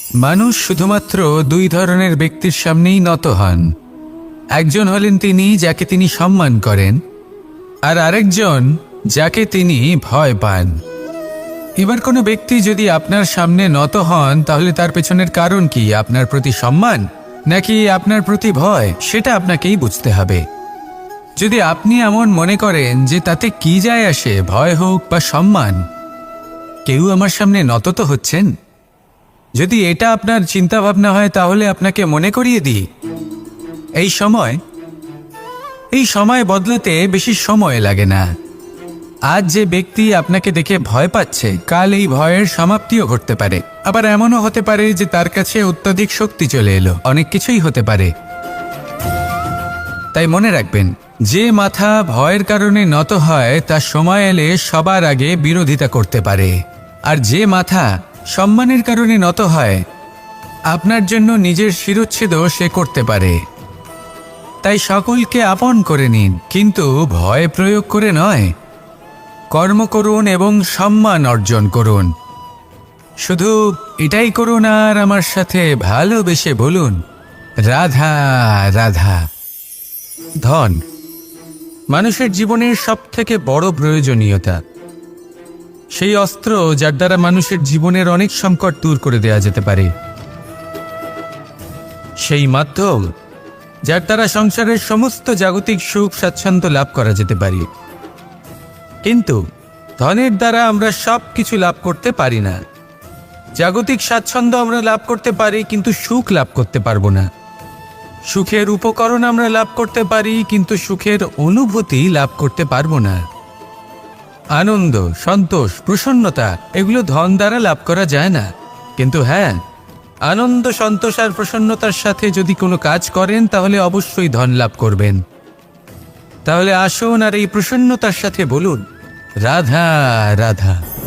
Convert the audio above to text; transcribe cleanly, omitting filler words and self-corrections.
মানুষ শুধুমাত্র দুই ধরনের ব্যক্তির সামনেই নত হন। একজন হলেন তিনি যাকে তিনি সম্মান করেন, আর আরেকজন যাকে তিনি ভয় পান। এবার কোনো ব্যক্তি যদি আপনার সামনে নত হন, তাহলে তার পেছনের কারণ কি? আপনার প্রতি সম্মান নাকি আপনার প্রতি ভয়? সেটা আপনাকেই বুঝতে হবে। যদি আপনি এমন মনে করেন যে তাতে কি যায় আসে, ভয় হোক বা সম্মান, কেউ আমার সামনে নত তো হচ্ছেন, যদি এটা আপনার চিন্তা ভাবনা হয়, তাহলে আপনাকে মনে করিয়ে দিই, এই সময় বদলাতে বেশি সময় লাগে না। আজ যে ব্যক্তি আপনাকে দেখে ভয় পাচ্ছে, কাল এই ভয়ের সমাপ্তিও ঘটতে পারে। আবার এমনও হতে পারে যে তার কাছে অত্যধিক শক্তি চলে এলো। অনেক কিছুই হতে পারে। তাই মনে রাখবেন, যে মাথা ভয়ের কারণে নত হয় তা সময় এলে সবার আগে বিরোধিতা করতে পারে, আর যে মাথা সম্মানের কারণে নত হয়, আপনার জন্য নিজের শিরচ্ছেদও সে করতে পারে। তাই সকলকে আপন করে নিন, কিন্তু ভয় প্রয়োগ করে নয়। কর্ম করুন এবং সম্মান অর্জন করুন। শুধু এটাই করুন আর আমার সাথে ভালোবেসে বলুন, রাধা রাধা। ধন মানুষের জীবনের সবথেকে বড় প্রয়োজনীয়তা, সেই অস্ত্র যার দ্বারা মানুষের জীবনের অনেক সংকট দূর করে দেওয়া যেতে পারে, সেই মাধ্যম যার দ্বারা সংসারের সমস্ত জাগতিক সুখ স্বাচ্ছন্দ্য লাভ করা যেতে পারে। কিন্তু ধনের দ্বারা আমরা সব কিছু লাভ করতে পারি না। জাগতিক স্বাচ্ছন্দ্য আমরা লাভ করতে পারি, কিন্তু সুখ লাভ করতে পারবো না। সুখের উপকরণ আমরা লাভ করতে পারি, কিন্তু সুখের অনুভূতি লাভ করতে পারবো না। আনন্দ, সন্তোষ, প্রসন্নতা এগুলো ধন দ্বারা লাভ করা যায় না। কিন্তু হ্যাঁ, আনন্দ, সন্তোষ আর প্রসন্নতার সাথে যদি কোনো কাজ করেন, তাহলে অবশ্যই ধন লাভ করবেন। তাহলে আসুন আর এই প্রসন্নতার সাথে বলুন, রাধা রাধা।